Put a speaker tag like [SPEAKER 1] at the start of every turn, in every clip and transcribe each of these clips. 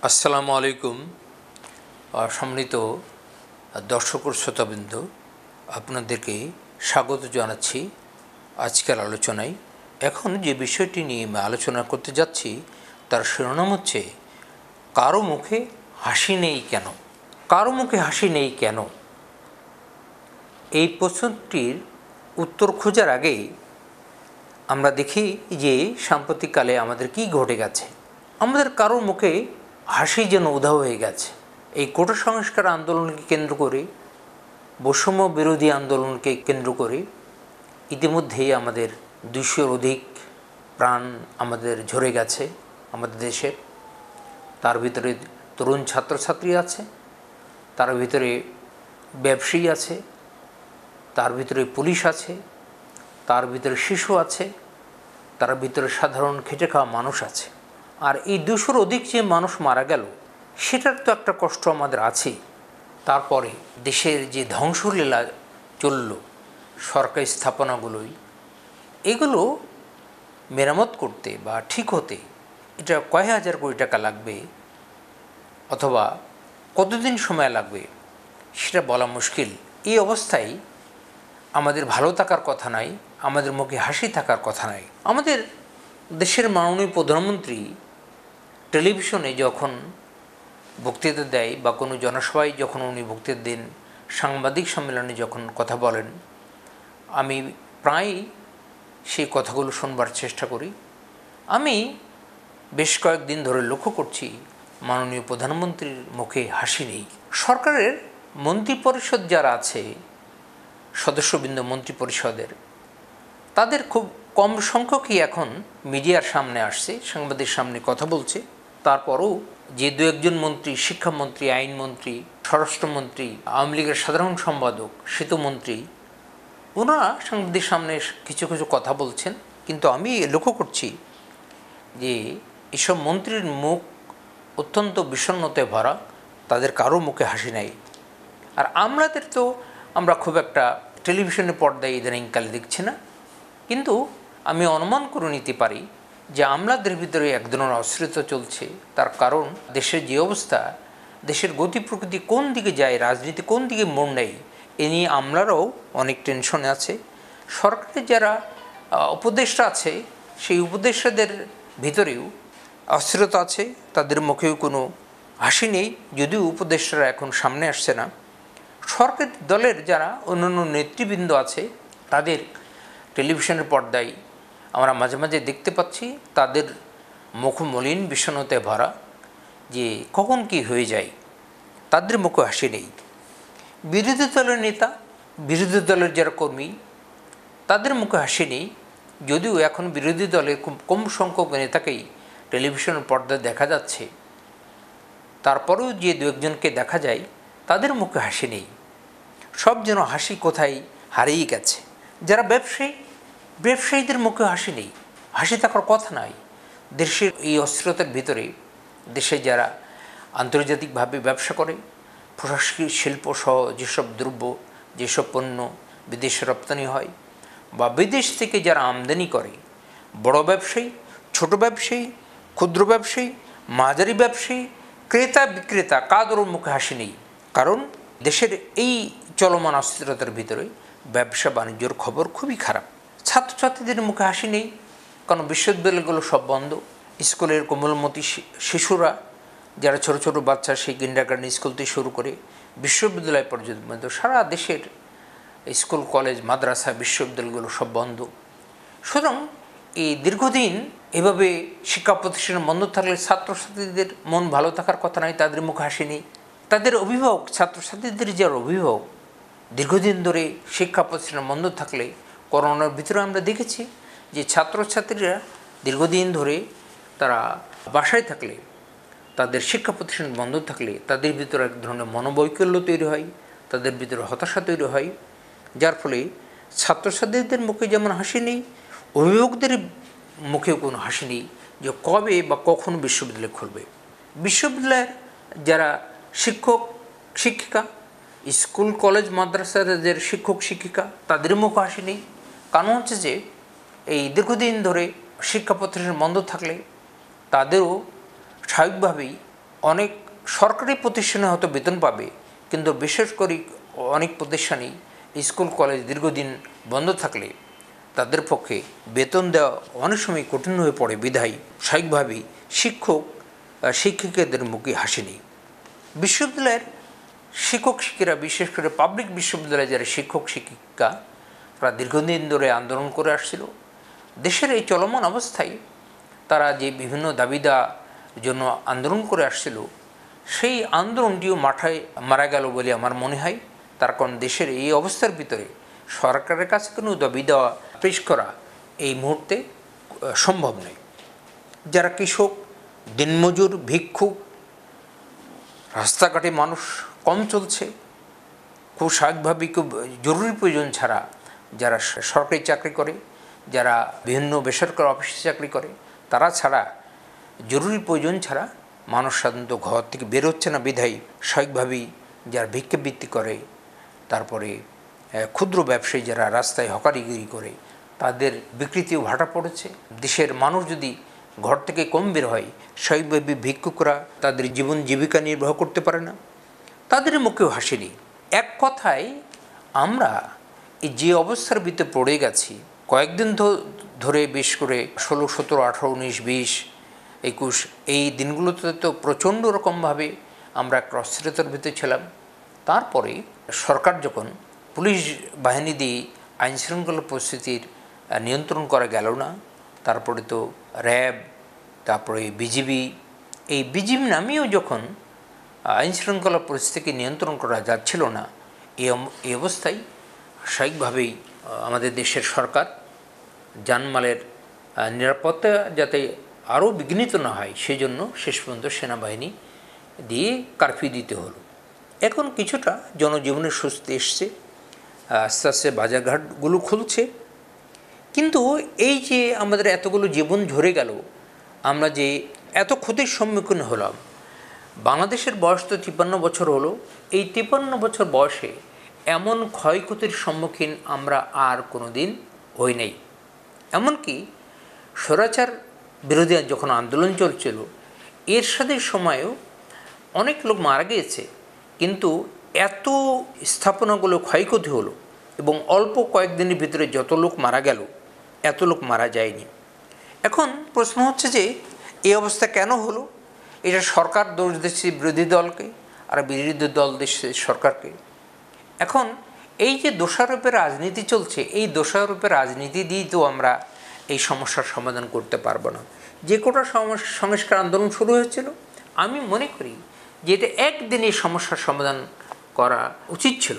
[SPEAKER 1] আসসালামু আলাইকুম। সম্মানিত দর্শক ও শ্রোতাবৃন্দ, আপনাদেরকে স্বাগত জানাচ্ছি আজকের আলোচনায়। এখন যে বিষয়টি নিয়ে আমি আলোচনা করতে যাচ্ছি তার শিরোনাম হচ্ছে কারো মুখে হাসি নেই কেন। কারো মুখে হাসি নেই কেন, এই প্রশ্নটির উত্তর খোঁজার আগে আমরা দেখি যে সাম্প্রতিককালে আমাদের কি ঘটে গেছে। আমাদের কারো মুখে হাসি যেন উধাও হয়ে গেছে। এই কোটা সংস্কার আন্দোলনকে কেন্দ্র করে, বৈষম্য বিরোধী আন্দোলনকে কেন্দ্র করে ইতিমধ্যেই আমাদের 200-র অধিক প্রাণ আমাদের ঝরে গেছে আমাদের দেশে। তার ভিতরে তরুণ ছাত্রছাত্রী আছে, তার ভিতরে ব্যবসায়ী আছে, তার ভিতরে পুলিশ আছে, তার ভিতরে শিশু আছে, তার ভিতরে সাধারণ খেটে খাওয়া মানুষ আছে। আর এই 200-র অধিক যে মানুষ মারা গেল, সেটার তো একটা কষ্ট আমাদের আছেই। তারপরে দেশের যে ধ্বংসলীলা চলল সরকারি স্থাপনাগুলোই, এগুলো মেরামত করতে বা ঠিক হতে এটা কয় হাজার কোটি টাকা লাগবে অথবা কতদিন সময় লাগবে সেটা বলা মুশকিল। এই অবস্থায় আমাদের ভালো থাকার কথা নাই, আমাদের মুখে হাসি থাকার কথা নাই। আমাদের দেশের মাননীয় প্রধানমন্ত্রী টেলিভিশনে যখন বক্তৃতা দেয় বা কোনো জনসভায় যখন উনি বক্তৃতা দেন, সাংবাদিক সম্মেলনে যখন কথা বলেন, আমি প্রায়ই সেই কথাগুলো শুনবার চেষ্টা করি। আমি বেশ কয়েকদিন ধরে লক্ষ্য করছি মাননীয় প্রধানমন্ত্রীর মুখে হাসি নেই। সরকারের মন্ত্রিপরিষদ যারা আছে, সদস্যবৃন্দ মন্ত্রিপরিষদের, তাদের খুব কম সংখ্যকই এখন মিডিয়ার সামনে আসছে, সাংবাদিক সামনে কথা বলছে। তারপরও যে দু একজন মন্ত্রী, শিক্ষামন্ত্রী, আইনমন্ত্রী, স্বরাষ্ট্রমন্ত্রী, আওয়ামী লীগের সাধারণ সম্পাদক, সেতুমন্ত্রী, ওনারা সাংবাদিক সামনে কিছু কিছু কথা বলছেন। কিন্তু আমি লক্ষ্য করছি যে এসব মন্ত্রীর মুখ অত্যন্ত বিষণ্ণতায় ভরা, তাদের কারো মুখে হাসি নাই। আর আমাদের তো আমরা খুব একটা টেলিভিশনের পর্দায় ইদানিংকালে দেখছি না, কিন্তু আমি অনুমান করে নিতে পারি যে আমলাদের ভিতরে এক ধরনের অস্থিরতা চলছে। তার কারণ দেশের যে অবস্থা, দেশের গতি প্রকৃতি কোন দিকে যায়, রাজনীতি কোন দিকে মোড় নেয়, এ নিয়ে আমলারাও অনেক টেনশনে আছে। সরকারের যারা উপদেষ্টা আছে, সেই উপদেষ্টাদের ভিতরেও অস্থিরতা আছে, তাদের মুখেও কোনো হাসি নেই, যদিও উপদেষ্টারা এখন সামনে আসছে না। সরকারি দলের যারা অন্যান্য নেতৃবৃন্দ আছে, তাদের টেলিভিশনের পর্দায় আমরা মাঝে মাঝে দেখতে পাচ্ছি তাদের মুখ মলিন বিষণ্ণতায় ভরা, যে কখন কি হয়ে যায়, তাদের মুখে হাসি নেই। বিরোধী দলের নেতা, বিরোধী দলের যারা কর্মী, তাদের মুখে হাসি নেই, যদিও এখন বিরোধী দলের খুব কম সংখ্যক নেতাকেই টেলিভিশনের পর্দায় দেখা যাচ্ছে। তারপরেও যে দু একজনকে দেখা যায়, তাদের মুখে হাসি নেই। সব যেন হাসি কোথায় হারিয়ে গেছে। যারা ব্যবসায়ী, ব্যবসায়ীদের মুখে হাসি নেই, হাসি থাকার কথা নয়। দেশের এই অস্থিরতার ভিতরে দেশে যারা আন্তর্জাতিকভাবে ব্যবসা করে, প্রশাসনিক শিল্প সহ যেসব দ্রব্য, যেসব পণ্য বিদেশে রপ্তানি হয়, বা বিদেশ থেকে যারা আমদানি করে, বড় ব্যবসায়ী, ছোট ব্যবসায়ী, ক্ষুদ্র ব্যবসায়ী, মাঝারি ব্যবসায়ী, ক্রেতা বিক্রেতা, কারোর মুখে হাসি নেই। কারণ দেশের এই চলমান অস্থিরতার ভিতরে ব্যবসা বাণিজ্যর খবর খুবই খারাপ। ছাত্রছাত্রীদের মুখে হাসি নেই, কারণ বিশ্ববিদ্যালয়গুলো সব বন্ধ। স্কুলের কোমলমতি শিশুরা, যারা ছোট ছোট বাচ্চা, সেই কিন্ডারগার্টেন স্কুল থেকে শুরু করে বিশ্ববিদ্যালয় পর্যন্ত সারা দেশের স্কুল, কলেজ, মাদ্রাসা, বিশ্ববিদ্যালয়গুলো সব বন্ধ। সুতরাং এই দীর্ঘদিন এভাবে শিক্ষা প্রতিষ্ঠান বন্ধ থাকলে ছাত্রছাত্রীদের মন ভালো থাকার কথা নয়, তাদের মুখে হাসি নেই। তাদের অভিভাবক, ছাত্রছাত্রীদের যারা অভিভাবক, দীর্ঘদিন ধরে শিক্ষা প্রতিষ্ঠান বন্ধ থাকলে, করোনার ভিতরে আমরা দেখেছি যে ছাত্রছাত্রীরা দীর্ঘদিন ধরে তারা বাসায় থাকলে, তাদের শিক্ষা প্রতিষ্ঠান বন্ধ থাকলে তাদের ভিতরে এক ধরনের মনোবৈকল্য তৈরি হয়, তাদের ভিতরে হতাশা তৈরি হয়, যার ফলে ছাত্রছাত্রীদের মুখে যেমন হাসি নেই, অভিভাবকদের মুখেও কোনো হাসি নেই যে কবে বা কখন বিশ্ববিদ্যালয় খুলবে। বিশ্ববিদ্যালয়ের যারা শিক্ষক শিক্ষিকা, স্কুল কলেজ মাদ্রাসাদের শিক্ষক শিক্ষিকা, তাদের মুখে হাসি নেই। কারণ হচ্ছে যে এই দীর্ঘদিন ধরে শিক্ষা প্রতিষ্ঠান বন্ধ থাকলে তাদেরও স্বাভাবিকভাবেই অনেক সরকারি প্রতিষ্ঠানে হয়তো বেতন পাবে, কিন্তু বিশেষ করে অনেক প্রতিষ্ঠানই স্কুল কলেজ দীর্ঘদিন বন্ধ থাকলে তাদের পক্ষে বেতন দেওয়া অনেক সময় কঠিন হয়ে পড়ে। বিধায় স্বাভাবিকভাবেই শিক্ষিকাদের মুখে হাসি নেই। বিশ্ববিদ্যালয়ের শিক্ষক শিক্ষিকা, বিশেষ করে পাবলিক বিশ্ববিদ্যালয়ে যারা শিক্ষক শিক্ষিকা, তারা দীর্ঘদিন ধরে আন্দোলন করে আসছিল। দেশের এই চলমান অবস্থায় তারা যে বিভিন্ন দাবিদা জন্য আন্দোলন করে আসছিল, সেই আন্দোলনটিও মাথায় মারা গেল বলে আমার মনে হয়। তার কারণ দেশের এই অবস্থার ভিতরে সরকারের কাছে কোনো দাবি দেওয়া পেশ করা এই মুহূর্তে সম্ভব নয়। যারা কৃষক, দিনমজুর, ভিক্ষুক, রাস্তাঘাটে মানুষ কম চলছে, খুব স্বাভাবিকভাবেই খুব জরুরি প্রয়োজন ছাড়া যারা সরকারি চাকরি করে, যারা বিভিন্ন বেসরকারি অফিসে চাকরি করে, তারা ছাড়া জরুরি প্রয়োজন ছাড়া মানুষ সাধারণত ঘর থেকে বেরোচ্ছে না। বিধায় স্বাভাবিকভাবেই যারা ভিক্ষাবৃত্তি করে, তারপরে ক্ষুদ্র ব্যবসায়ী যারা রাস্তায় হকারিগিরি করে, তাদের বিকৃতিও ভাটা পড়েছে। দেশের মানুষ যদি ঘর থেকে কম বের হয়, স্বাভাবিকভাবে ভিক্ষুকরা তাদের জীবন জীবিকা নির্বাহ করতে পারে না, তাদের মুখেও হাসি নেই। এক কথায় আমরা এই যে অবস্থার ভিতরে পড়ে গেছি, কয়েকদিন ধরে বেশ করে 16, 17, 18, 19, 20, 21 এই দিনগুলোতে তো প্রচণ্ড রকমভাবে আমরা একটা অস্থিরতার ভিতরে ছিলাম। তারপরে সরকার যখন পুলিশ বাহিনী দিয়ে আইনশৃঙ্খলা পরিস্থিতির নিয়ন্ত্রণ করা গেল না, তারপরে তো র্যাব, তারপরে বিজিবি, এই বিজিবি নামেও যখন আইনশৃঙ্খলা পরিস্থিতিকে নিয়ন্ত্রণ করা যাচ্ছিল না, এই অবস্থায় স্বাভাবিকভাবেই আমাদের দেশের সরকার জানমালের নিরাপত্তা যাতে আরও বিঘ্নিত না হয়, সেই জন্য শেষ পর্যন্ত সেনাবাহিনী দিয়ে কারফিউ দিতে হলো। এখন কিছুটা জনজীবনের স্বস্তি এসছে, আস্তে আস্তে বাজারঘাটগুলো খুলছে। কিন্তু এই যে আমাদের এতগুলো জীবন ঝরে গেল, আমরা যে এত ক্ষতির সম্মুখীন হলাম, বাংলাদেশের বয়স তো 53 বছর হলো। এই 53 বছর বয়সে এমন ক্ষয়ক্ষতির সম্মুখীন আমরা আর কোনো দিন হই নাই। এমনকি স্বৈরাচার বিরোধী যখন আন্দোলন চলছিল, এর সাথে সময়েও অনেক লোক মারা গিয়েছে, কিন্তু এত স্থাপনাগুলো ক্ষয়ক্ষতি হলো এবং অল্প কয়েকদিনের ভিতরে যত লোক মারা গেল, এত লোক মারা যায়নি। এখন প্রশ্ন হচ্ছে যে এই অবস্থা কেন হলো? এটা সরকার দোষ দিচ্ছে বিরোধী দলকে, আর বিরোধী দল দিচ্ছে সরকারকে। এখন এই যে দোষারোপের রাজনীতি চলছে, এই দোষারোপের রাজনীতি দিয়েই তো আমরা এই সমস্যার সমাধান করতে পারবো না। যে কোটা সংস্কার আন্দোলন শুরু হয়েছিল, আমি মনে করি যে এটা একদিনে সমস্যার সমাধান করা উচিত ছিল।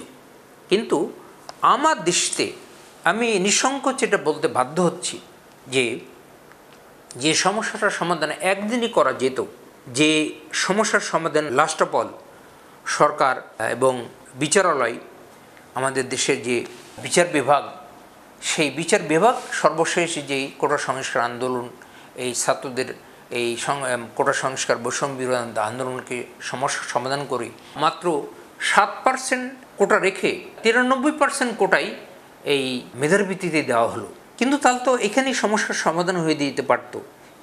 [SPEAKER 1] কিন্তু আমার দৃষ্টিতে আমি নিঃসংকোচ এটা বলতে বাধ্য হচ্ছি যে যে সমস্যাটার সমাধান একদিনই করা যেত, যে সমস্যার সমাধান লাস্ট অফ অল সরকার এবং বিচারালয়, আমাদের দেশের যে বিচার বিভাগ, সেই বিচার বিভাগ সর্বশেষ যেই কোটা সংস্কার আন্দোলন, এই ছাত্রদের এই কোটা সংস্কার বৈষম্য বিরোধী আন্দোলনকে সমস্যার সমাধান করে মাত্র 7% কোটা রেখে 93% কোটাই এই মেধার ভিত্তিতে দেওয়া হলো। কিন্তু তাহলে তো এখানেই সমস্যার সমাধান হয়ে দিতে পারত।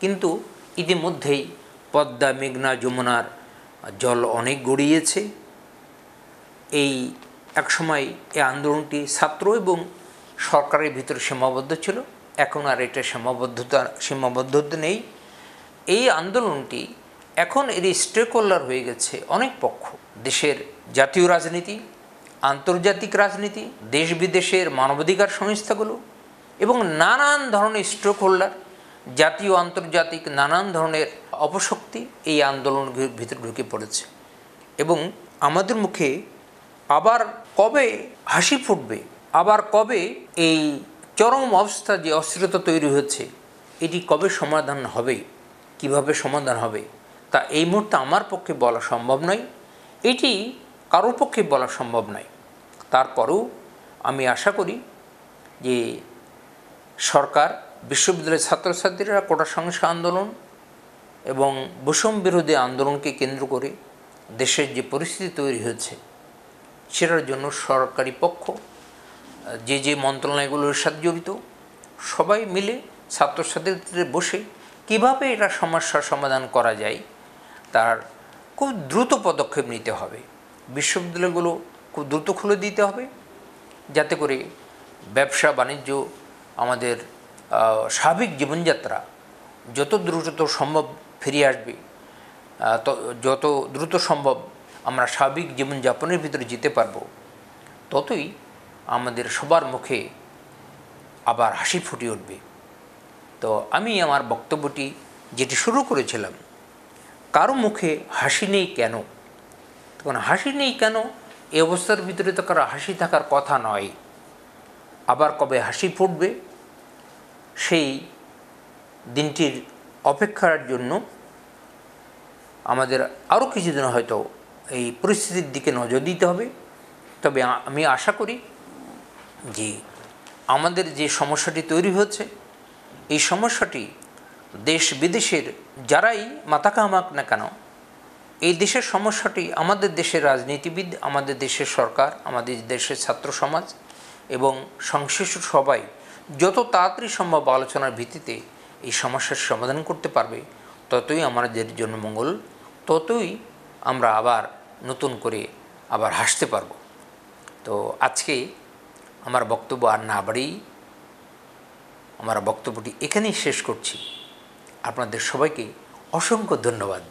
[SPEAKER 1] কিন্তু ইতিমধ্যেই পদ্মা, মেঘনা, যমুনার জল অনেক গড়িয়েছে। এই একসময় এই আন্দোলনটি ছাত্র এবং সরকারের ভিতরে সীমাবদ্ধ ছিল, এখন আর এটা সীমাবদ্ধতা নেই। এই আন্দোলনটি এখন এর স্টেক হোল্ডার হয়ে গেছে অনেক পক্ষ, দেশের জাতীয় রাজনীতি, আন্তর্জাতিক রাজনীতি, দেশ বিদেশের মানবাধিকার সংস্থাগুলো এবং নানান ধরনের স্টেক হোল্ডার, জাতীয় আন্তর্জাতিক নানান ধরনের অপশক্তি এই আন্দোলনের ভিতরে ঢুকে পড়েছে। এবং আমাদের মুখে আবার কবে হাসি ফুটবে, আবার কবে এই চরম অবস্থা যে অস্থিরতা তৈরি হচ্ছে, এটি কবে সমাধান হবে, কিভাবে সমাধান হবে, তা এই মুহূর্তে আমার পক্ষে বলা সম্ভব নয়, এটি কারোর পক্ষে বলা সম্ভব নয়। তারপরেও আমি আশা করি যে সরকার, বিশ্ববিদ্যালয়ের ছাত্রছাত্রীরা কোটা সংস্কার আন্দোলন এবং বৈষম্য বিরোধী আন্দোলনকে কেন্দ্র করে দেশের যে পরিস্থিতি তৈরি হয়েছে, সেটার জন্য সরকারি পক্ষ, যে যে মন্ত্রণালয়গুলোর সাথে জড়িত, সবাই মিলে ছাত্রছাত্রীদের বসে কিভাবে এটা সমস্যার সমাধান করা যায় তার খুব দ্রুত পদক্ষেপ নিতে হবে। বিশ্ববিদ্যালয়গুলো খুব দ্রুত খুলে দিতে হবে, যাতে করে ব্যবসা বাণিজ্য, আমাদের স্বাভাবিক জীবনযাত্রা যত দ্রুত সম্ভব ফিরে আসবে, যত দ্রুত সম্ভব আমরা স্বাভাবিক জীবনযাপনের ভিতরে যেতে পারব, ততই আমাদের সবার মুখে আবার হাসি ফুটে উঠবে। তো আমি আমার বক্তব্যটি যেটি শুরু করেছিলাম, কারো মুখে হাসি নেই কেন? তখন হাসি নেই কেন, এই অবস্থার ভিতরে তো কারো হাসি থাকার কথা নয়। আবার কবে হাসি ফুটবে সেই দিনটির অপেক্ষার জন্য আমাদের আরও কিছুদিন হয়তো এই পরিস্থিতির দিকে নজর দিতে হবে। তবে আমি আশা করি যে আমাদের যে সমস্যাটি তৈরি হচ্ছে, এই সমস্যাটি দেশ বিদেশের যারাই মাথা কামাক না কেন, এই দেশের সমস্যাটি আমাদের দেশের রাজনীতিবিদ, আমাদের দেশের সরকার, আমাদের দেশের ছাত্র সমাজ এবং সংশ্লিষ্ট সবাই যত তাড়াতাড়ি সম্ভব আলোচনার ভিত্তিতে এই সমস্যার সমাধান করতে পারবে, ততই আমাদের জন্য মঙ্গল, ততই আমরা আবার নতুন করে আবার হাসতে পারব। তো আজকে আমার বক্তব্য আর না বাড়িয়েই আমার বক্তব্যটি এখানেই শেষ করছি। আপনাদের সবাইকে অসংখ্য ধন্যবাদ।